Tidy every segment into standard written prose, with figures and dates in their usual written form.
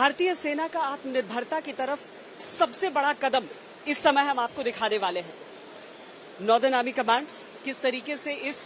भारतीय सेना का आत्मनिर्भरता की तरफ सबसे बड़ा कदम इस समय हम आपको दिखाने वाले हैं। नॉर्दर्न आर्मी कमांड किस तरीके से इस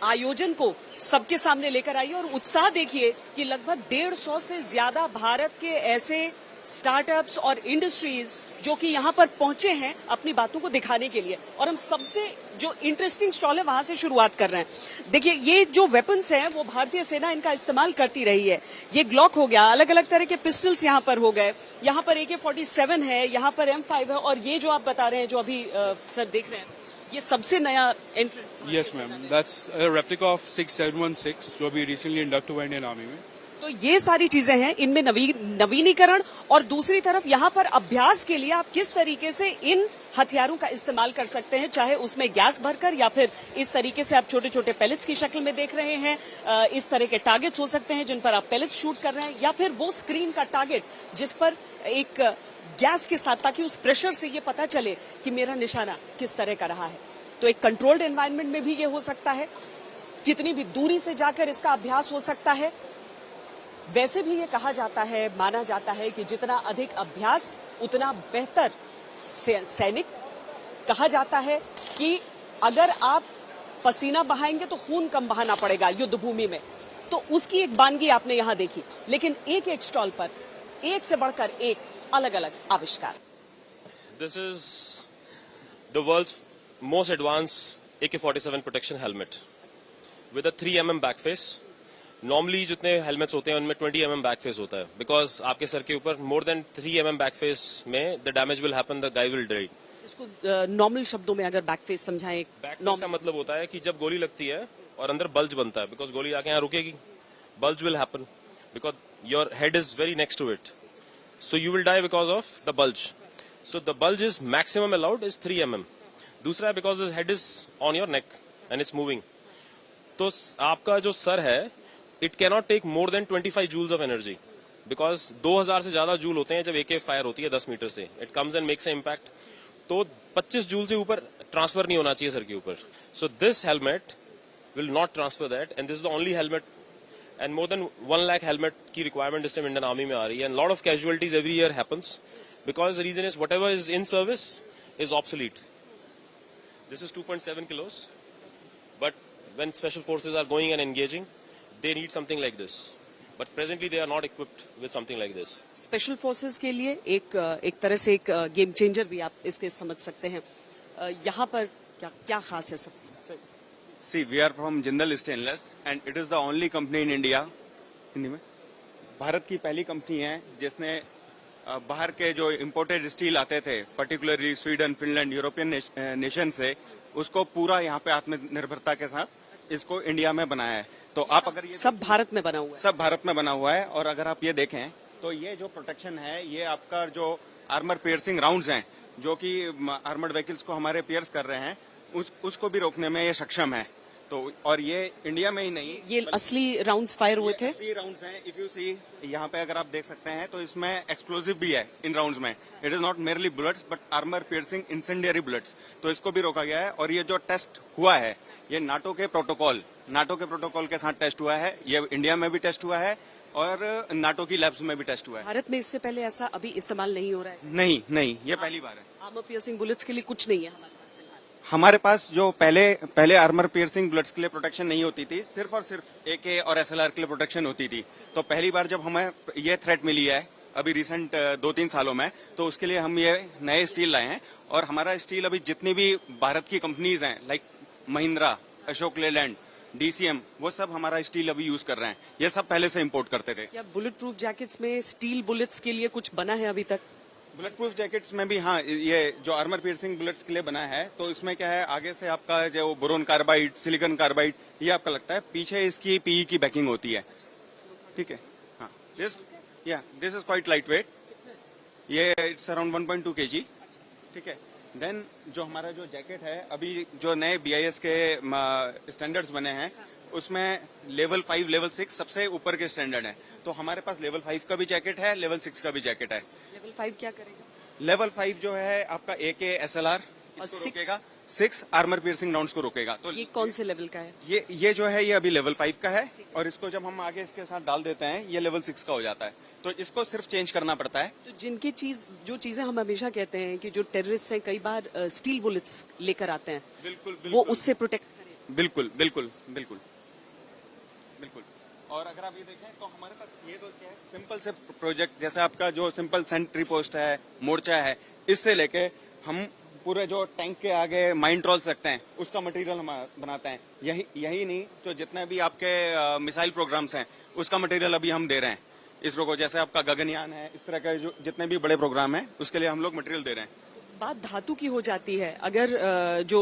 आयोजन को सबके सामने लेकर आई है और उत्साह देखिए कि लगभग 150 से ज्यादा भारत के ऐसे स्टार्टअप्स और इंडस्ट्रीज जो कि यहां पर पहुंचे हैं अपनी बातों को दिखाने के लिए। और हम सबसे जो इंटरेस्टिंग स्टॉल है वहां से शुरुआत कर रहे हैं। देखिए ये जो वेपन्स हैं वो भारतीय सेना इनका इस्तेमाल करती रही है। ये ग्लॉक हो गया, अलग अलग तरह के पिस्टल्स यहां पर हो गए, यहां पर AK-47 है, यहां पर M5 है और ये जो आप बता रहे हैं जो अभी सर देख रहे हैं ये सबसे नया entrance. Yes ma'am, that's a replica of 6716 जो अभी रिसेंटली इंडक्ट हुआ इंडियन आर्मी में। तो ये सारी चीजें हैं, इनमें नवीनीकरण और दूसरी तरफ यहाँ पर अभ्यास के लिए आप किस तरीके से इन हथियारों का इस्तेमाल कर सकते हैं, चाहे उसमें गैस भरकर या फिर इस तरीके से आप छोटे छोटे पैलेट्स की शक्ल में देख रहे हैं। इस तरह के टारगेट्स हो सकते हैं जिन पर आप पैलेट्स शूट कर रहे हैं या फिर वो स्क्रीन का टारगेट जिस पर एक गैस के साथ, ताकि उस प्रेशर से ये पता चले कि मेरा निशाना किस तरह का रहा है। तो एक कंट्रोल्ड एनवायरनमेंट में भी ये हो सकता है, कितनी भी दूरी से जाकर इसका अभ्यास हो सकता है। वैसे भी ये कहा जाता है, माना जाता है कि जितना अधिक अभ्यास उतना बेहतर सैनिक। कहा जाता है कि अगर आप पसीना बहाएंगे तो खून कम बहाना पड़ेगा युद्ध भूमि में। तो उसकी एक बानगी आपने यहां देखी, लेकिन एक एक स्टॉल पर एक से बढ़कर एक अलग अलग आविष्कार। This is the world's most advanced AK-47 protection helmet with a 3mm back face. Normally जितने हेलमेट्स होते हैं उनमें 20mm बैक फेस होता है, बिकॉज आपके सर के ऊपर more than 3mm back face में the damage will happen, the guy will die. इसको नॉर्मल शब्दों में अगर बैक फेस समझाएं। बैक फेस का मतलब होता है कि जब गोली लगती है और अंदर बल्ज बनता है, बिकॉज गोली आके यहाँ रुकेगी, bulge will happen because your head is very next to it, so you will die because of the bulge. So the bulge is maximum allowed is 3mm। दूसरा है because head is on your neck and it's moving. तो आपका जो सर है it cannot take more than 25 joules of energy, because 2000 से ज्यादा joule होते हैं जब AK फायर होती है 10 मीटर से। It comes and makes a impact. तो 25 जूल से ऊपर ट्रांसफर नहीं होना चाहिए सर के ऊपर। So this helmet will not transfer that and this is the only helmet. And more than 1 lakh helmet की रिक्वायरमेंट इस टाइम इंडियन आर्मी में आ रही है। And lot of casualties every year happens because the reason is whatever is in service is obsolete. This is 2.7 kilos, but when special forces are going and engaging, they need something like this. But presently they are not equipped with something like this. Special forces के लिए एक तरह से एक game changer भी आप इसके समझ सकते हैं। यहाँ पर क्या खास है सबसे? See, we are from Jindal Stainless and it is the only company in India, Hindi में, भारत की पहली कंपनी है जिसने बाहर के जो इम्पोर्टेड स्टील आते थे, particularly Sweden, Finland, European nation से, उसको पूरा यहाँ पे आत्मनिर्भरता के साथ इसको इंडिया में बनाया है। तो आप अगर ये सब भारत में बना हुआ है, सब भारत में बना हुआ है। और अगर आप ये देखें तो ये जो प्रोटेक्शन है, ये आपका जो आर्मर पियर्सिंग राउंड्स हैं जो कि आर्मर्ड व्हीकल्स को हमारे पियर्स कर रहे हैं, उसको भी रोकने में ये सक्षम है। तो और ये इंडिया में ही नहीं, ये असली राउंड्स फायर हुए थे। असली राउंड्स हैं। इफ यू सी यहाँ पे अगर आप देख सकते हैं तो इसमें एक्सप्लोसिव भी है इन राउंड्स में। It is not merely bullets but armour piercing incendiary bullets. तो इसको भी रोका गया है। और ये जो टेस्ट हुआ है ये नाटो के प्रोटोकॉल के साथ टेस्ट हुआ है। ये इंडिया में भी टेस्ट हुआ है और नाटो की लैब्स में भी टेस्ट हुआ है। भारत में इससे पहले ऐसा अभी इस्तेमाल नहीं हो रहा है? नहीं, ये पहली बार है। आर्मर पियर्सिंग बुलेट्स के लिए कुछ नहीं है हमारे पास। जो पहले आर्मर पियर्सिंग बुलेट्स के लिए प्रोटेक्शन नहीं होती थी, सिर्फ और सिर्फ AK और SLR के लिए प्रोटेक्शन होती थी। तो पहली बार जब हमें ये थ्रेट मिली है अभी रिसेंट 2-3 सालों में, तो उसके लिए हम ये नए स्टील लाए हैं। और हमारा स्टील अभी जितनी भी भारत की कंपनीज हैं, लाइक महिंद्रा, अशोक लेलैंड, DCM, वो सब हमारा स्टील अभी यूज कर रहे हैं। ये सब पहले से इम्पोर्ट करते थे। क्या बुलेट प्रूफ जैकेट्स में स्टील बुलेट्स के लिए कुछ बना है अभी तक? बुलेट प्रूफ जैकेट्स में भी हाँ, ये जो आर्मर पियर्सिंग बुलेट्स के लिए बना है, तो इसमें क्या है, आगे से आपका जो बोरोन कार्बाइड, सिलिकॉन कार्बाइड, ये आपका लगता है, पीछे इसकी PE की बैकिंग होती है। ठीक है, हाँ, this is quite light weight. ये इट्स अराउंड 1.2 kg। ठीक है। देन जो हमारा जो जैकेट है, अभी जो नए BIS के स्टैंडर्ड्स बने हैं, उसमें लेवल 5, लेवल 6 सबसे ऊपर के स्टैंडर्ड है। तो हमारे पास लेवल 5 का भी जैकेट है, लेवल 6 का भी जैकेट है। लेवल 5 क्या करेगा? लेवल 5 जो है आपका AK SLR इसको रोकेगा। 6 आर्मर पियर्सिंग राउंड्स को रोकेगा। तो ये कौन से लेवल का है? ये जो है ये अभी लेवल 5 का है और इसको जब हम आगे इसके साथ डाल देते हैं ये लेवल 6 का हो जाता है। तो इसको सिर्फ चेंज करना पड़ता है। तो जो चीजें हम हमेशा कहते हैं कि जो टेररिस्ट हैं कई बार स्टील बुलेट्स लेकर आते हैं, बिल्कुल वो उससे प्रोटेक्ट करें। बिल्कुल बिल्कुल बिल्कुल बिल्कुल। और अगर आप ये देखें तो हमारे पास ये तो क्या है, सिंपल से प्रोजेक्ट जैसे आपका जो सिंपल सेंट्री पोस्ट है, मोर्चा है, इससे लेके हम पूरे जो टैंक के आगे माइन ट्रॉल्स रखते हैं उसका मटेरियल हम बनाते हैं। यही नहीं तो जितने भी आपके मिसाइल प्रोग्राम्स हैं उसका मटेरियल अभी हम दे रहे हैं इसरो को। जैसे आपका गगनयान है, इस तरह के जो जितने भी बड़े प्रोग्राम हैं उसके लिए हम लोग मटेरियल दे रहे हैं। बात धातु की हो जाती है। अगर जो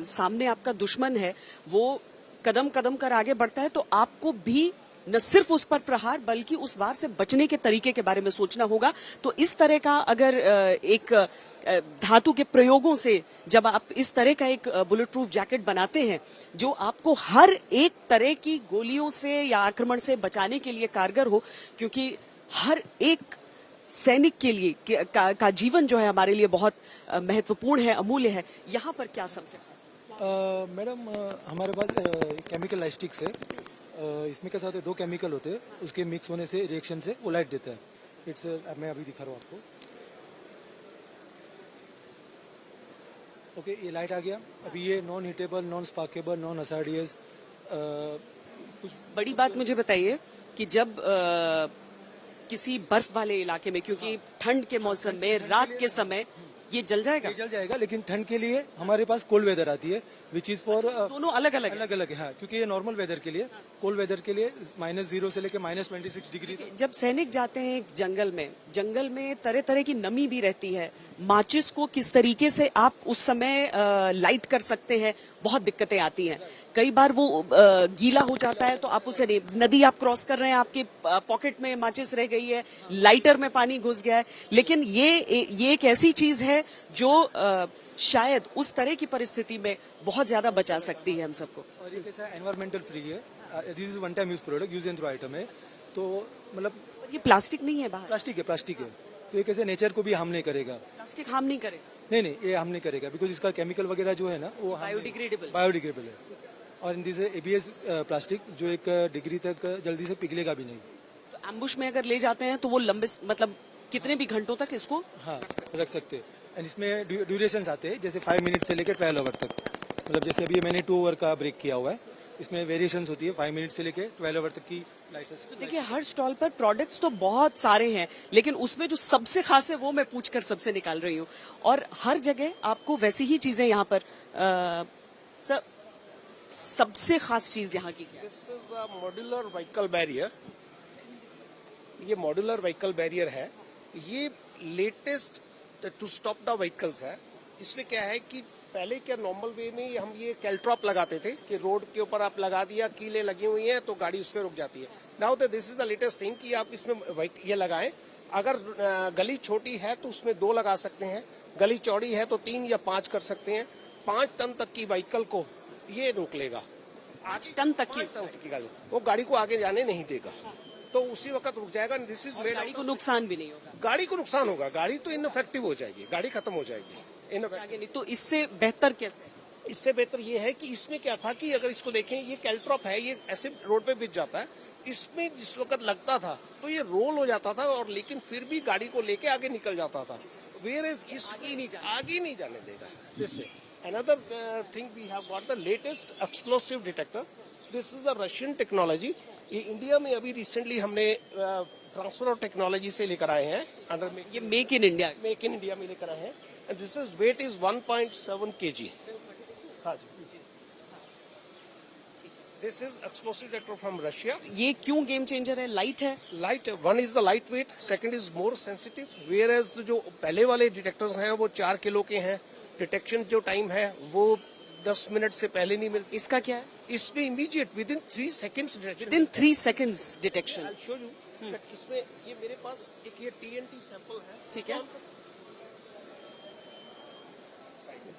सामने आपका दुश्मन है वो कदम कदम कर आगे बढ़ता है तो आपको भी न सिर्फ उस पर प्रहार बल्कि उस वार से बचने के तरीके के बारे में सोचना होगा। तो इस तरह का अगर एक धातु के प्रयोगों से जब आप इस तरह का एक बुलेट प्रूफ जैकेट बनाते हैं जो आपको हर एक तरह की गोलियों से या आक्रमण से बचाने के लिए कारगर हो, क्योंकि हर एक सैनिक के लिए का जीवन जो है हमारे लिए बहुत महत्वपूर्ण है, अमूल्य है। यहाँ पर क्या सबसे मैडम हमारे पास केमिकल लाइस्टिक्स है। इसमें क्या होता है, 2 केमिकल होते हैं, उसके मिक्स होने से रिएक्शन से वो लाइट देता है। इट्स मैं अभी दिखा रहा हूँ आपको। ओके, ये लाइट आ गया। अभी ये नॉन हीटेबल, नॉन स्पार्केबल, नॉन हजार्डियस। कुछ बड़ी बात मुझे बताइए कि जब किसी बर्फ वाले इलाके में, क्योंकि ठंड के मौसम में रात के समय ये जल जाएगा? ये जल जाएगा, लेकिन ठंड के लिए हमारे पास कोल्ड वेदर आती है विच इज फॉर दोनों अलग अलग अलग अलग है। हाँ, क्योंकि ये नॉर्मल वेदर के लिए, कोल्ड वेदर के लिए -0 से लेकर -26 डिग्री तक। जब सैनिक जाते हैं जंगल में तरह तरह की नमी भी रहती है। माचिस को किस तरीके से आप उस समय लाइट कर सकते हैं, बहुत दिक्कतें आती हैं। कई बार वो गीला हो जाता है तो आप उसे, नदी आप क्रॉस कर रहे हैं, आपके पॉकेट में माचिस रह गई है, लाइटर में पानी घुस गया है। लेकिन ये एक ऐसी चीज है जो शायद उस तरह की परिस्थिति में बहुत ज्यादा बचा सकती है हम सबको। और ये कैसा एनवायरमेंटल फ्री है। This is one time use product, use and throw item है। तो मतलब ये प्लास्टिक नहीं है, बाहर प्लास्टिक है। तो ये कैसे नेचर को भी हार्म नहीं करेगा। प्लास्टिक हार्म नहीं करेगा। नहीं, ये हार्म नहीं करेगा, बिकॉज इसका केमिकल वगैरह जो है ना वो बायोडिग्रेडेबल है। और इन दिस ABS प्लास्टिक जो 1 डिग्री तक जल्दी से पिघलेगा भी नहीं। तो एम्बुश में अगर ले जाते हैं तो वो लंबे, मतलब कितने भी घंटों तक इसको हाँ रख सकते हैं। एंड इसमें ड्यूरेशन आते हैं, जैसे 5 मिनट से लेकर 12 आवर तक। मतलब जैसे अभी मैंने 2 आवर का ब्रेक किया हुआ है, इसमें वेरिएशंस होती है 5 मिनट से लेकर 12 आवर तक की लाइट्स। तो देखिए, हर स्टॉल पर प्रोडक्ट्स तो बहुत सारे हैं, लेकिन उसमें जो सबसे खास है वो मैं पूछकर सबसे निकाल रही हूँ। और हर जगह आपको वैसी ही चीजें यहाँ पर सबसे खास चीज यहाँ की क्या है? This is a modular vehicle barrier. ये मॉड्यूलर व्हीकल बैरियर है, ये latest to stop the vehicles है। इसमें क्या है कि पहले क्या नॉर्मल वे में हम ये कैल्ट्रॉप लगाते थे कि रोड के ऊपर आप लगा दिया, कीलें लगी हुई हैं तो गाड़ी उसमें रुक जाती है। Now this is the latest thing कि आप इसमें ये लगाएं। अगर गली छोटी है तो उसमें 2 लगा सकते हैं, गली चौड़ी है तो 3 या 5 कर सकते हैं। 5 टन तक की व्हीकल को ये रोक लेगा। 5 टन तक की गाड़ी, वो गाड़ी को आगे जाने नहीं देगा, तो उसी वक्त रुक जाएगा। दिस इज मेड, गाड़ी को नुकसान भी नहीं होगा। गाड़ी को नुकसान होगा, गाड़ी तो इनफेक्टिव हो जाएगी, गाड़ी खत्म हो जाएगी। आगे नहीं तो इससे बेहतर कैसे? इससे बेहतर ये है कि इसमें क्या था कि अगर इसको देखें, ये कैल्ट्रॉप है, ये ऐसे रोड पे बिछ जाता है। इसमें जिस वक्त लगता था तो ये रोल हो जाता था, और लेकिन फिर भी गाड़ी को लेके आगे निकल जाता था। वेयर इज इस आगे नहीं जाने देगा। This way another thing we have got the latest explosive detector. This is a Russian technology. ये इंडिया में अभी रिसेंटली हमने ट्रांसफर ऑफ टेक्नोलॉजी से लेकर आए हैं, अंडर ये मेक इन इंडिया में लेकर आए हैं। And this is weight is 1.7 kg। हाँ जी, this is explosive detector from Russia. ये क्यों गेम चेंजर है? लाइट है, light, one is the light weight, second is more sensitive. Whereas जो पहले वाले डिटेक्टर्स हैं वो 4 किलो के हैं। डिटेक्शन जो टाइम है वो 10 मिनट से पहले नहीं मिलती। इसका क्या है? इसमें immediate with in 3 seconds detection. With in 3 seconds detection. I show you that इसमें ये मेरे पास एक ये TNT सैंपल है। ठीक है, साइड में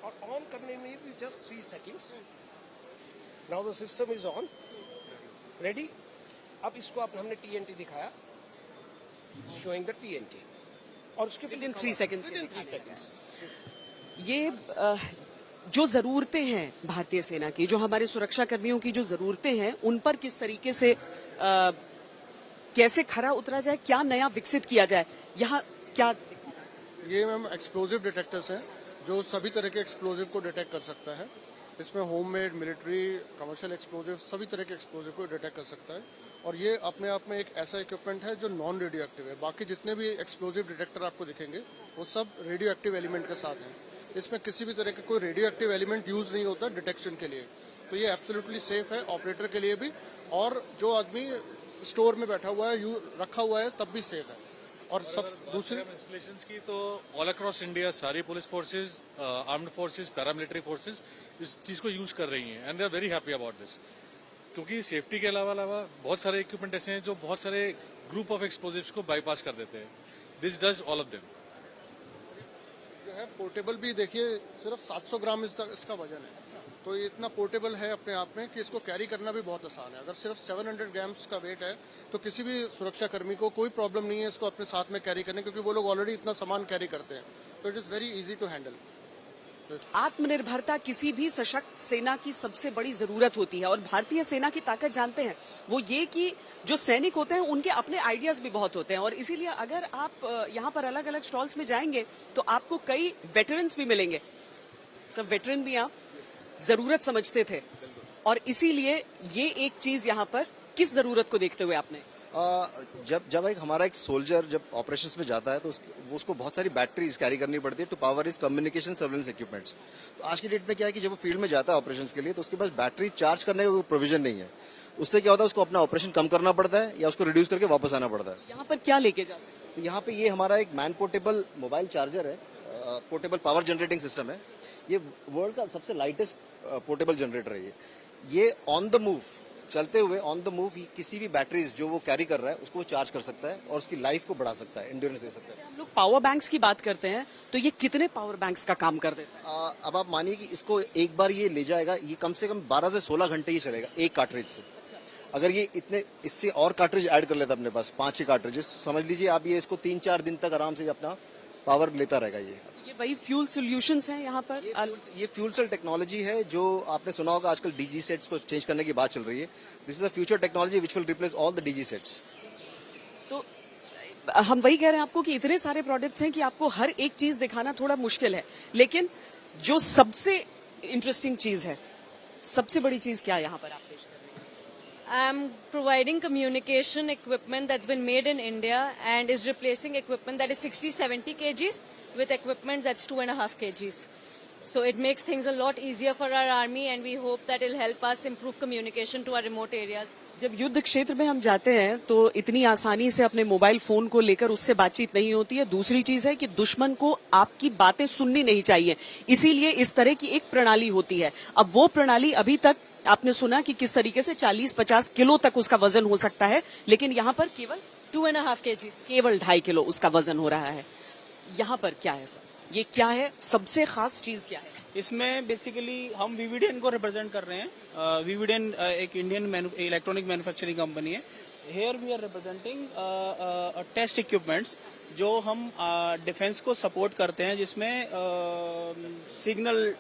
और ऑन करने में भी just 3 seconds. Now the system is on, ready. अब इसको हमने TNT दिखाया, showing the TNT. और उसके Within 3 seconds. Within 3 seconds. ये जो जरूरतें हैं भारतीय सेना की, जो हमारे सुरक्षा कर्मियों की जो जरूरतें हैं, उन पर किस तरीके से कैसे खरा उतरा जाए, क्या नया विकसित किया जाए, यहाँ क्या? ये मैम एक्सप्लोजिव डिटेक्टर्स हैं जो सभी तरह के एक्सप्लोजिव को डिटेक्ट कर सकता है। इसमें होममेड, मिलिट्री, कमर्शियल एक्सप्लोजिव, सभी तरह के एक्सप्लोजिव को डिटेक्ट कर सकता है। और ये अपने आप में एक ऐसा इक्विपमेंट है जो नॉन रेडियो एक्टिव है। बाकी जितने भी एक्सप्लोजिव डिटेक्टर आपको दिखेंगे वो सब रेडियो एक्टिव एलिमेंट के साथ हैं। इसमें किसी भी तरह का कोई रेडियो एक्टिव एलिमेंट यूज नहीं होता डिटेक्शन के लिए। तो ये एब्सोल्युटली सेफ है ऑपरेटर के लिए भी, और जो आदमी स्टोर में बैठा हुआ है, रखा हुआ है, तब भी सेफ है। और सब दूसरी इंस्टॉलेशंस की तो ऑल अक्रॉस इंडिया सारी police forces, armed forces, paramilitary forces इस चीज को यूज कर रही हैं and they are very happy about this, क्योंकि सेफ्टी के अलावा बहुत सारे इक्विपमेंट ऐसे हैं जो बहुत सारे ग्रुप ऑफ एक्सप्लोजिव्स को बाईपास कर देते हैं। This does all of them. जो है पोर्टेबल भी देखिए, सिर्फ 700 ग्राम इसका वजन है। तो ये इतना पोर्टेबल है अपने आप में कि इसको कैरी करना भी बहुत आसान है। अगर सिर्फ 700 ग्राम्स का वेट है तो किसी भी सुरक्षा कर्मी को कोई प्रॉब्लम नहीं है इसको अपने साथ में कैरी करने, क्योंकि वो लोग ऑलरेडी इतना सामान कैरी करते हैं। तो it is very easy to handle. आत्मनिर्भरता किसी भी सशक्त सेना की सबसे बड़ी जरूरत होती है, और भारतीय सेना की ताकत जानते हैं वो ये कि जो सैनिक होते हैं उनके अपने आइडियाज भी बहुत होते हैं। और इसीलिए अगर आप यहाँ पर अलग अलग स्टॉल्स में जाएंगे तो आपको कई वेटरन्स भी मिलेंगे। सब वेटरन भी आप जरूरत समझते थे, और इसीलिए ये एक चीज यहाँ पर किस जरूरत को देखते हुए आपने? जब हमारा एक सोल्जर जब ऑपरेशंस में जाता है तो उसको बहुत सारी बैटरीज कैरी करनी पड़ती है to power is communication surveillance equipments. तो आज की डेट में क्या है कि जब वो फील्ड में जाता है ऑपरेशंस के लिए तो उसके पास बैटरी चार्ज करने का कोई प्रोविजन नहीं है। उससे क्या होता है, उसको अपना ऑपरेशन कम करना पड़ता है या उसको रिड्यूस करके वापस आना पड़ता है। यहाँ पर क्या लेके जा सकते हैं? तो यहाँ पे ये हमारा एक मैन पोर्टेबल मोबाइल चार्जर है, पोर्टेबल पावर जनरेटिंग सिस्टम है। ये वर्ल्ड का सबसे लाइटेस्ट पोर्टेबल जनरेटर है। ये ऑन द मूव, चलते हुए ऑन द मूव किसी भी बैटरीज जो वो कैरी कर रहा है उसको वो चार्ज कर सकता है और उसकी लाइफ को बढ़ा सकता है, एंड्योरेंस दे सकता है। हम लोग पावर बैंक्स की बात करते हैं तो ये कितने पावर बैंक्स का काम कर देता है? अब आप मानिए कि इसको एक बार ये ले जाएगा, ये कम से कम 12 से 16 घंटे ही चलेगा एक कार्ट्रिज से। अगर ये इससे और कार्ट्रिज ऐड कर लेता अपने पास 5-6 कार्ट्रिजेस, समझ लीजिए आप ये इसको 3-4 दिन तक आराम से अपना पावर लेता रहेगा। ये वही फ्यूल सॉल्यूशंस हैं यहाँ पर? ये फ्यूल सेल टेक्नोलॉजी है जो आपने सुना होगा, आजकल डीजी सेट्स को चेंज करने की बात चल रही है। This is a future technology which will replace all the DG sets. तो हम वही कह रहे हैं आपको कि इतने सारे प्रोडक्ट्स हैं कि आपको हर एक चीज दिखाना थोड़ा मुश्किल है, लेकिन जो सबसे इंटरेस्टिंग चीज है, सबसे बड़ी चीज क्या है यहाँ पर आप पेश कर रहे हैं? I'm providing communication equipment that's been made in India and is replacing equipment that is 60-70 kgs with equipment that's 2.5 kgs. So it makes things a lot easier for our army and we hope that it'll help us improve communication to our remote areas. जब युद्ध क्षेत्र में हम जाते हैं तो इतनी आसानी से अपने मोबाइल फोन को लेकर उससे बातचीत नहीं होती है। दूसरी चीज है कि दुश्मन को आपकी बातें सुननी नहीं चाहिए, इसीलिए इस तरह की एक प्रणाली होती है। अब वो प्रणाली अभी तक आपने सुना कि किस तरीके से 40-50 किलो तक उसका वजन हो सकता है, लेकिन यहाँ पर केवल 2.5 kgs. केवल 2.5 किलो उसका वजन हो रहा है। यहाँ पर क्या है सर, ये क्या है, सबसे खास चीज क्या है? इसमें बेसिकली हम वीवीडेन को रिप्रेजेंट कर रहे हैं। वीवीडेन एक इंडियन इलेक्ट्रॉनिक मैन्युफैक्चरिंग कंपनी है। Here we are representing test equipments जो हम डिफेंस को सपोर्ट करते हैं, जिसमें सिग्नल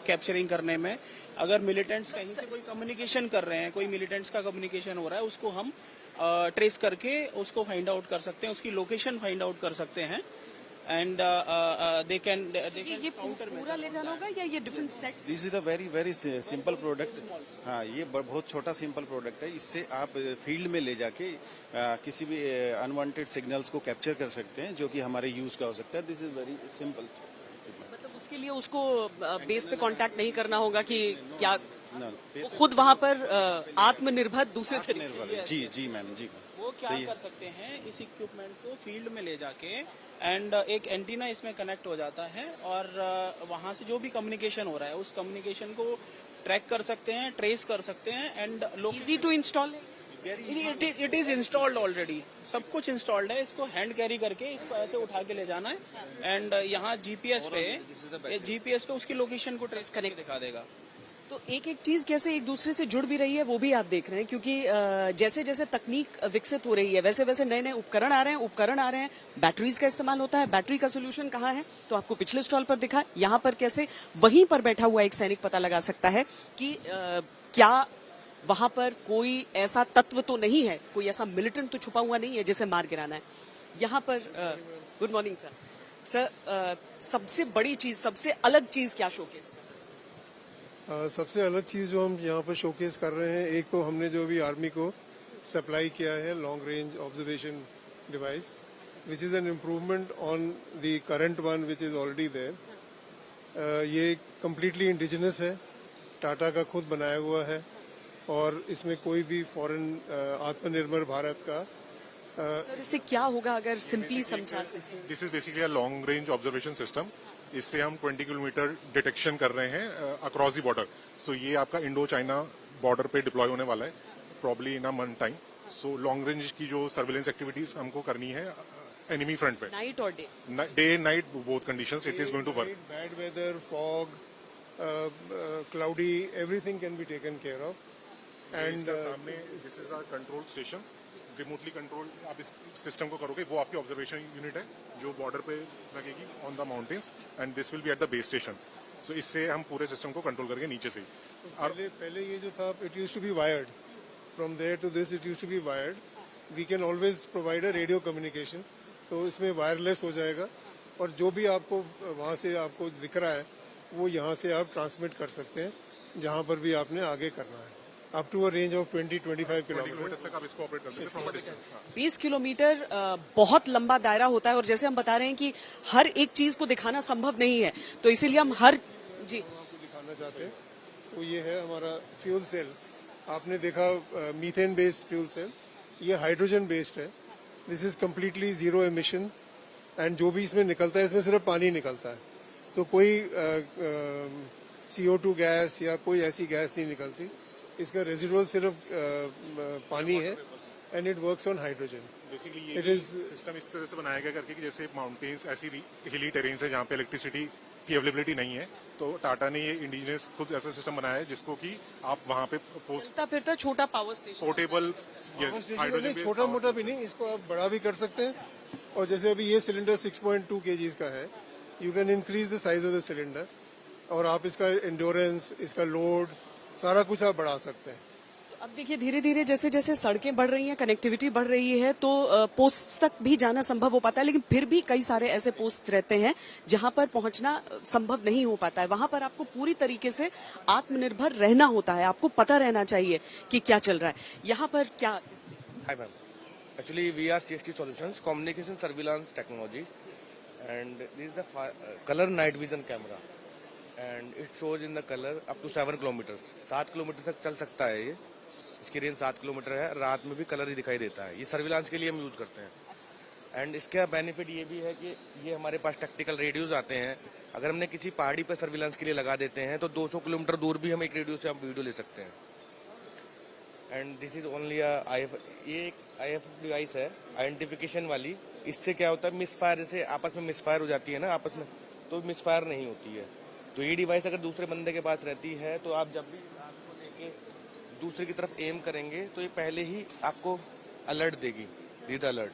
कैप्चरिंग करने में अगर मिलिटेंट्स कहीं से कोई कम्युनिकेशन कर रहे हैं, कोई मिलिटेंट्स का कम्युनिकेशन हो रहा है, उसको हम ट्रेस करके उसको फाइंड आउट कर सकते हैं, उसकी लोकेशन फाइंड आउट कर सकते हैं। एंड दे कैन ये पूरा ले जाना होगा या ये different sets? This is a very simple product. हाँ, ये बहुत छोटा सिंपल प्रोडक्ट है। इससे आप फील्ड में ले जाके किसी भी अनवांटेड सिग्नल्स को कैप्चर कर सकते हैं जो कि हमारे यूज का हो सकता है। This is very simple. मतलब उसके लिए उसको बेस पे कांटेक्ट नहीं करना होगा कि क्या वो खुद वहाँ पर आत्मनिर्भर दूसरे तरीके? जी मैम, जी वो क्या कर सकते हैं, इस इक्विपमेंट को फील्ड में ले जाके एंड एक एंटीना इसमें कनेक्ट हो जाता है और वहां से जो भी कम्युनिकेशन हो रहा है उस कम्युनिकेशन को ट्रैक कर सकते हैं, ट्रेस कर सकते हैं and easy to install it is installed already. सब कुछ इंस्टॉल्ड है। इसको हैंड कैरी करके इसको ऐसे उठा के ले जाना है एंड यहाँ जीपीएस पे उसकी लोकेशन को ट्रेस करके दिखा देगा। तो एक एक चीज कैसे एक दूसरे से जुड़ भी रही है वो भी आप देख रहे हैं, क्योंकि जैसे जैसे तकनीक विकसित हो रही है वैसे वैसे नए नए उपकरण आ रहे हैं, बैटरीज का इस्तेमाल होता है। बैटरी का सोल्यूशन कहाँ है, तो आपको पिछले स्टॉल पर दिखा, यहाँ पर कैसे वहीं पर बैठा हुआ एक सैनिक पता लगा सकता है कि क्या वहां पर कोई ऐसा तत्व तो नहीं है, कोई ऐसा मिलिटेंट तो छुपा हुआ नहीं है जिसे मार गिराना है। यहाँ पर गुड मॉर्निंग सर। सर सबसे बड़ी चीज, सबसे अलग चीज क्या शोकेस? सबसे अलग चीज जो हम यहाँ पर शोकेस कर रहे हैं, एक तो हमने जो भी आर्मी को सप्लाई किया है long range observation device, which is an improvement on the current one which is already there. ये कम्प्लीटली इंडिजिनस है, टाटा का खुद बनाया हुआ है और इसमें कोई भी फॉरेन आत्मनिर्भर भारत का सर इससे क्या होगा अगर सिंपली समझा सके? This is basically a long range observation system. इससे हम 20 किलोमीटर डिटेक्शन कर रहे हैं अक्रॉस दी बॉर्डर। सो ये आपका इंडो चाइना बॉर्डर पे डिप्लॉय होने वाला है probably in a month time. So long range की जो सर्विलेंस एक्टिविटीज हमको करनी है एनिमी फ्रंट पे, नाइट और day night both conditions it is going to work. Bad weather, fog, cloudy, everything can be taken care of. And सामने this is a control station, remotely control आप इस system को करोगे, वो आपकी observation unit है जो बॉर्डर पे लगेगी on the mountains and this will be at the base station. So इससे हम पूरे सिस्टम को कंट्रोल करके नीचे से ही। पहले ये जो था it used to be wired, from there to this it used to be wired. We can always provide a radio communication, तो इसमें वायरलेस हो जाएगा और जो भी आपको वहाँ से आपको दिख रहा है वो यहाँ से आप ट्रांसमिट कर सकते हैं जहाँ पर भी आपने आगे करना है, up to a range of 20-25 kilometre तक आप इसको ऑपरेट कर सकते हैं। 20 किलोमीटर बहुत लंबा दायरा होता है और जैसे हम बता रहे हैं कि हर एक चीज को दिखाना संभव नहीं है, तो इसीलिए हम हर जी आपको दिखाना चाहते हैं। तो ये है हमारा फ्यूल सेल, आपने देखा मीथेन बेस्ड फ्यूल सेल, ये हाइड्रोजन बेस्ड है। This is completely zero emission and जो भी इसमें निकलता है इसमें सिर्फ पानी निकलता है, तो कोई CO2 गैस या कोई ऐसी गैस नहीं निकलती। इसका रेजिडुअल सिर्फ पानी है and it works on hydrogen. Basically ये सिस्टम इस तरह से बनाया गया करके कि जैसे माउंटेन्स ऐसी हिली टेरेन्स है जहाँ पे इलेक्ट्रिसिटी की अवेलेबिलिटी नहीं है, तो टाटा ने ये इंडिजिनस खुद ऐसा सिस्टम बनाया है जिसको कि आप वहाँ पे चलता फिरता छोटा पावर स्टेशन, पोर्टेबल हाइड्रोजन, छोटा मोटा भी नहीं, इसको आप बड़ा भी कर सकते हैं। और जैसे अभी ये सिलेंडर 6.2 kg का है, you can increase the size of the cylinder और आप इसका एंड्योरेंस, इसका लोड, सारा कुछ आप बढ़ा सकते हैं। तो अब देखिए धीरे धीरे जैसे जैसे सड़कें बढ़ रही हैं, कनेक्टिविटी बढ़ रही है, तो पोस्ट तक भी जाना संभव हो पाता है, लेकिन फिर भी कई सारे ऐसे पोस्ट रहते हैं जहां पर पहुंचना संभव नहीं हो पाता है। वहां पर आपको पूरी तरीके से आत्मनिर्भर रहना होता है, आपको पता रहना चाहिए कि क्या चल रहा है। यहाँ पर क्या? Hi ma'am, actually we are CST solutions communication surveillance technology and this is the colour night vision camera and it shows in the colour up to 7 kilometre. 7 kilometre तक चल सकता है ये, इसकी रेंज 7 किलोमीटर है। रात में भी कलर ही दिखाई देता है। ये सर्विलांस के लिए हम यूज करते हैं एंड इसका बेनिफिट ये भी है कि ये हमारे पास टैक्टिकल रेडियोज आते हैं। अगर हमने किसी पहाड़ी पर सर्विलांस के लिए लगा देते हैं तो 200 किलोमीटर दूर भी हम एक रेडियो से हम वीडियो ले सकते हैं। एंड दिस इज ओनली ये एक IF डिवाइस है आइडेंटिफिकेशन वाली। इससे क्या होता है, मिसफायर, जैसे आपस में मिसफायर हो जाती है ना आपस में, तो मिसफायर नहीं होती है। तो ये डिवाइस अगर दूसरे बंदे के पास रहती है तो आप जब भी आपको लेके दूसरे की तरफ एम करेंगे तो ये पहले ही आपको अलर्ट देगी, रीड अलर्ट,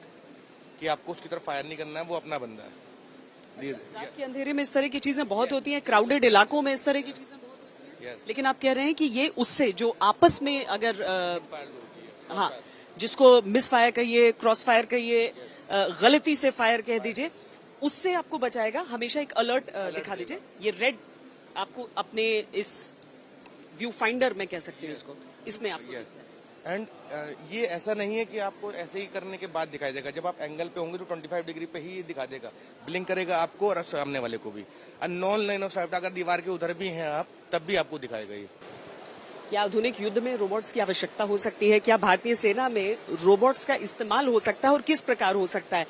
कि आपको उसकी तरफ फायर नहीं करना है, वो अपना बंदा है। रात के अंधेरे में इस तरह की चीजें बहुत होती हैं, क्राउडेड इलाकों में इस तरह की चीजें बहुत होती हैं। लेकिन आप कह रहे हैं कि ये उससे जो आपस में अगर हाँ, जिसको मिस फायर कहिए, क्रॉस फायर कहिए, गलती से फायर कह दीजिए, उससे आपको बचाएगा। हमेशा एक अलर्ट दिखा दीजिए। ये रेड आपको अपने इस व्यू फाइंडर में कह सकते हैं इसको, इसमें आपको एंड ये ऐसा नहीं है कि आपको ऐसे ही करने के बाद दिखाई देगा। जब आप एंगल पे होंगे तो 25 डिग्री पे ही दिखा देगा, ब्लिंक करेगा आपको और सामने वाले को भी। नॉन लाइन ऑफ साइट अगर दीवार के उधर भी हैं आप, तब भी आपको दिखाएगा ये। क्या आधुनिक युद्ध में रोबोट्स की आवश्यकता हो सकती है? क्या भारतीय सेना में रोबोट्स का इस्तेमाल हो सकता है और किस प्रकार हो सकता है?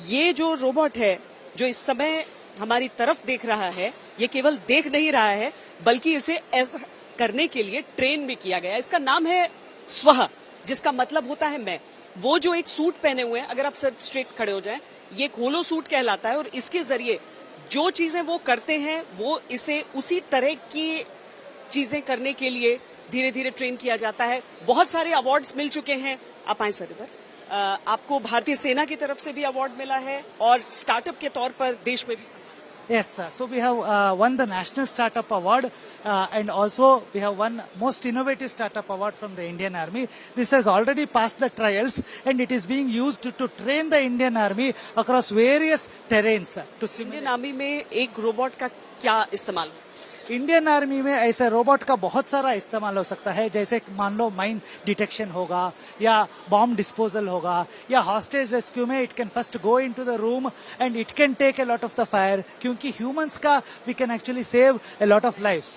ये जो रोबोट है जो इस समय हमारी तरफ देख रहा है, ये केवल देख नहीं रहा है बल्कि इसे ऐसा करने के लिए ट्रेन भी किया गया। इसका नाम है स्वह, जिसका मतलब होता है मैं। वो जो एक सूट पहने हुए हैं, अगर आप सर स्ट्रेट खड़े हो जाएं, ये एक होलो सूट कहलाता है और इसके जरिए जो चीजें वो करते हैं वो इसे उसी तरह की चीजें करने के लिए धीरे धीरे ट्रेन किया जाता है। बहुत सारे अवार्ड्स मिल चुके हैं। आप आए सर इधर। आपको भारतीय सेना की तरफ से भी अवार्ड मिला है और स्टार्टअप के तौर पर देश में भी। Yes, sir. So we have won the National Startup Award and also we have won Most Innovative Startup Award from the Indian Army. This has already passed the trials and it is being used to train the Indian Army across various terrains. Indian army में एक robot का क्या इस्तेमाल हो सकता है? Indian army में ऐसे रोबोट का बहुत सारा इस्तेमाल हो सकता है, जैसे मान लो माइन डिटेक्शन होगा या बॉम्ब डिस्पोजल होगा या हॉस्टेज रेस्क्यू में it can first go into the room and it can take a lot of the fire, क्योंकि ह्यूमंस का we can actually save a lot of lives.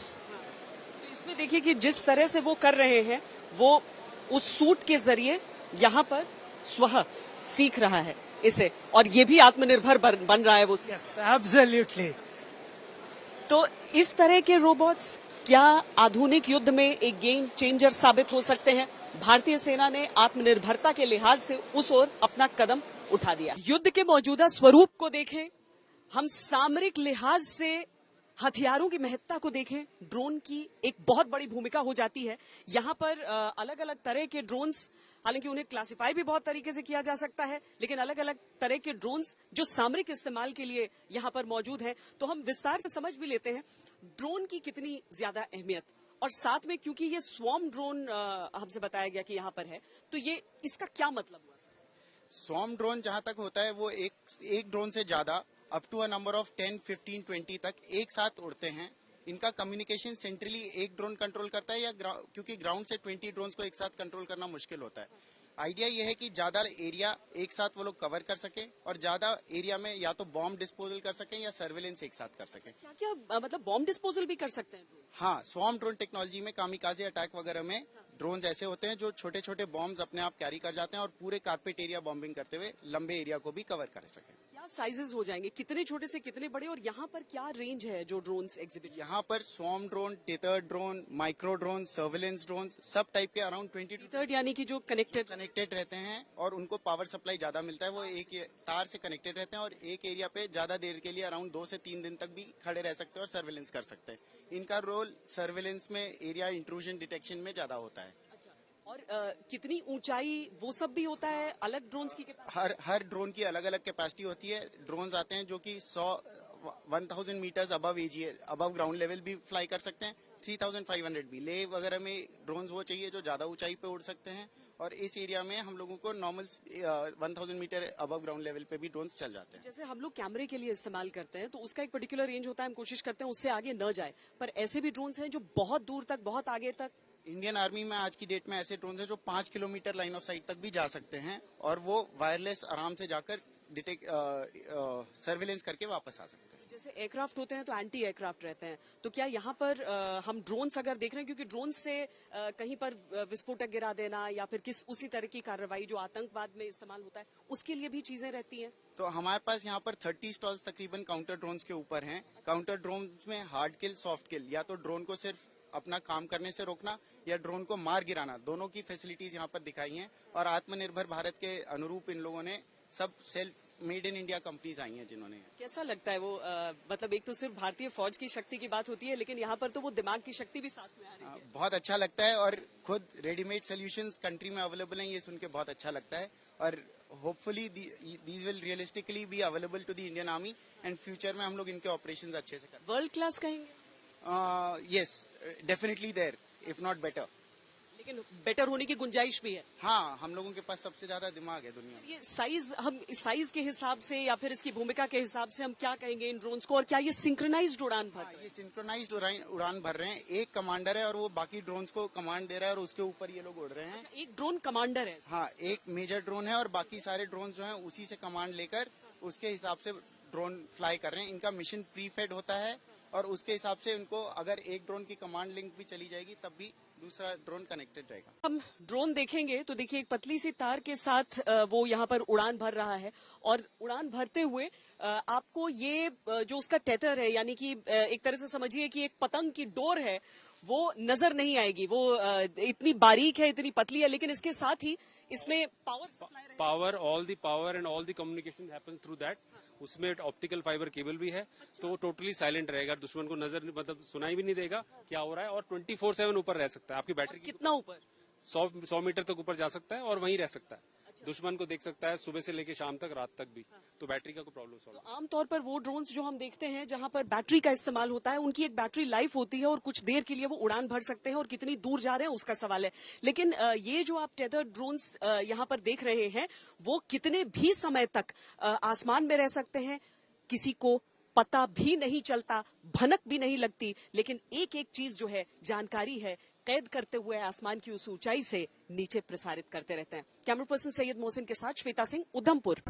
इसमें देखिए कि जिस तरह से वो कर रहे हैं, वो उस सूट के जरिए यहाँ पर स्वः सीख रहा है इसे, और ये भी आत्मनिर्भर बन रहा है वो। एब्सोल्युटली। तो इस तरह के रोबोट्स क्या आधुनिक युद्ध में एक गेम चेंजर साबित हो सकते हैं? भारतीय सेना ने आत्मनिर्भरता के लिहाज से उस ओर अपना कदम उठा दिया। युद्ध के मौजूदा स्वरूप को देखें, हम सामरिक लिहाज से हथियारों की महत्ता को देखें, ड्रोन की एक बहुत बड़ी भूमिका हो जाती है। यहाँ पर अलग अलग तरह के ड्रोन्स, हालांकि उन्हें क्लासिफाई भी बहुत तरीके से किया जा सकता है, लेकिन अलग अलग तरह के ड्रोन्स जो सामरिक इस्तेमाल के लिए यहाँ पर मौजूद हैं। तो हम विस्तार से समझ भी लेते हैं ड्रोन की कितनी ज्यादा अहमियत, और साथ में क्योंकि ये स्वॉर्म ड्रोन हमसे बताया गया कि यहाँ पर है, तो ये इसका क्या मतलब हुआ? स्वॉर्म ड्रोन जहां तक होता है वो एक ड्रोन से ज्यादा up to a number of 10, 15, 20 तक एक साथ उड़ते हैं। इनका कम्युनिकेशन सेंट्रली एक ड्रोन कंट्रोल करता है, या क्योंकि ग्राउंड से 20 ड्रोन्स को एक साथ कंट्रोल करना मुश्किल होता है। आइडिया ये है कि ज्यादा एरिया एक साथ वो लोग कवर कर सके और ज्यादा एरिया में या तो बॉम्ब डिस्पोजल कर सकें या सर्वेलेंस एक साथ कर सकें। क्या क्या मतलब बॉम्ब डिस्पोजल भी कर सकते हैं? हाँ, स्वॉर्म ड्रोन टेक्नोलॉजी में कामिकाजे अटैक वगैरह में ड्रोन्स ऐसे होते हैं जो छोटे छोटे बॉम्ब्स अपने आप कैरी कर जाते हैं और पूरे कारपेट एरिया बॉम्बिंग करते हुए लंबे एरिया को भी कवर कर सकें। क्या साइजेस हो जाएंगे, कितने छोटे से कितने बड़े, और यहाँ पर क्या रेंज है जो ड्रोन्स एग्जिबिट? यहाँ पर swarm drone, tethered drone, micro drone, surveillance drone, सब टाइप के अराउंड 20 टेथर्ड यानी कि जो कनेक्टेड रहते हैं और उनको पावर सप्लाई ज्यादा मिलता है। वो एक तार से कनेक्टेड रहते हैं और एक एरिया पे ज्यादा देर के लिए अराउंड 2 से 3 दिन तक भी खड़े रह सकते हैं और सर्वेलेंस कर सकते हैं। इनका रोल सर्वेलेंस में, एरिया इंट्रूजन डिटेक्शन में ज्यादा होता है। और कितनी ऊंचाई वो सब भी होता है? अलग ड्रोन्स की हर ड्रोन की अलग अलग कैपेसिटी होती है। ड्रोन्स आते हैं जो कि 1000 मीटर्स अबव ग्राउंड लेवल भी फ्लाई कर सकते हैं, 3500 भी। लेह वगैरह में ड्रोन्स वो चाहिए जो ज्यादा ऊंचाई पे उड़ सकते हैं, और इस एरिया में हम लोगों को normal 1000 metre above ground level पे भी ड्रोन्स चल जाते हैं। जैसे हम लोग कैमरे के लिए इस्तेमाल करते हैं तो उसका एक पर्टिकुलर रेंज होता है, हम कोशिश करते हैं उससे आगे न जाए, पर ऐसे भी ड्रोन्स हैं जो बहुत दूर तक, बहुत आगे तक। इंडियन आर्मी में आज की डेट में ऐसे ड्रोन हैं जो 5 किलोमीटर लाइन ऑफ साइट तक भी जा सकते हैं और वो वायरलेस आराम से जाकर सर्वेलेंस करके वापस आ सकते हैं। जैसे एयरक्राफ्ट होते हैं तो एंटी एयरक्राफ्ट रहते हैं, तो क्या यहाँ पर हम ड्रोन्स अगर देख रहे हैं, क्योंकि ड्रोन से कहीं पर विस्फोटक गिरा देना या फिर उसी तरह की कार्रवाई जो आतंकवाद में इस्तेमाल होता है, उसके लिए भी चीजें रहती हैं? तो हमारे पास यहाँ पर 30 स्टॉल्स तकरीबन काउंटर ड्रोन्स के ऊपर हैं। काउंटर ड्रोन्स में हार्ड किल, सॉफ्ट किल, या तो ड्रोन को सिर्फ अपना काम करने से रोकना या ड्रोन को मार गिराना, दोनों की फैसिलिटीज यहाँ पर दिखाई हैं। और आत्मनिर्भर भारत के अनुरूप इन लोगों ने सब self made in India companies आई हैं जिन्होंने। कैसा लगता है वो मतलब एक तो सिर्फ भारतीय फौज की शक्ति की बात होती है, लेकिन यहाँ पर तो वो दिमाग की शक्ति भी साथ में आ रही है। बहुत अच्छा लगता है, और खुद रेडीमेड सोल्यूशंस कंट्री में अवेलेबल हैं, ये सुन के बहुत अच्छा लगता है। और hopefully these will realistically be available to the Indian army, and future में हम लोग इनके ऑपरेशंस अच्छे से करें। वर्ल्ड क्लास कहेंगे? Yes, definitely there, if not better. लेकिन बेटर होने की गुंजाइश भी है। हाँ, हम लोगों के पास सबसे ज्यादा दिमाग है दुनिया में। ये साइज, हम साइज के हिसाब से या फिर इसकी भूमिका के हिसाब से हम क्या कहेंगे इन ड्रोन्स को, और क्या ये सिंक्रोनाइज्ड उड़ान भर रहे हैं? ये सिंक्रोनाइज्ड उड़ान भर रहे हैं। एक कमांडर है और वो बाकी ड्रोन्स को कमांड दे रहा है और उसके ऊपर ये लोग उड़ रहे हैं। अच्छा, एक ड्रोन कमांडर है? हाँ, एक मेजर ड्रोन है और बाकी सारे ड्रोन जो है उसी से कमांड लेकर उसके हिसाब से ड्रोन फ्लाई कर रहे हैं। इनका मिशन प्रीफेड होता है और उसके हिसाब से उनको अगर एक ड्रोन की कमांड लिंक भी चली जाएगी तब भी दूसरा ड्रोन कनेक्टेड रहेगा। हम ड्रोन देखेंगे तो देखिए एक पतली सी तार के साथ वो यहाँ पर उड़ान भर रहा है, और उड़ान भरते हुए आपको ये जो उसका टेथर है, यानी कि एक तरह से समझिए कि एक पतंग की डोर है, वो नजर नहीं आएगी। वो इतनी बारीक है, इतनी पतली है, लेकिन इसके साथ ही इसमें power, all the power and all the communication happens through that. उसमें ऑप्टिकल फाइबर केबल भी है, तो टोटली साइलेंट रहेगा, दुश्मन को नजर मतलब सुनाई भी नहीं देगा क्या हो रहा है, और 24/7 ऊपर रह सकता है। आपकी बैटरी कितना ऊपर? 100 मीटर तक ऊपर जा सकता है और वहीं रह सकता है। दुश्मन को देख सकता है सुबह से लेकर शाम तक, रात तक भी। तो बैटरी का कोई प्रॉब्लम सॉल्व। तो आमतौर पर वो ड्रोन्स जो हम देखते हैं जहां पर बैटरी का इस्तेमाल होता है, उनकी एक बैटरी लाइफ होती है और कुछ देर के लिए वो उड़ान भर सकते हैं, और कितनी दूर जा रहे हैं उसका सवाल है। लेकिन ये जो आप टेथर्ड ड्रोन्स यहां पर देख रहे हैं, वो कितने भी समय तक आसमान में रह सकते हैं, किसी को पता भी नहीं चलता, भनक भी नहीं लगती। लेकिन एक एक चीज जो है, जानकारी है, कैद करते हुए आसमान की उस ऊंचाई से नीचे प्रसारित करते रहते हैं। कैमरा पर्सन सैयद मोहसिन के साथ श्वेता सिंह, उधमपुर।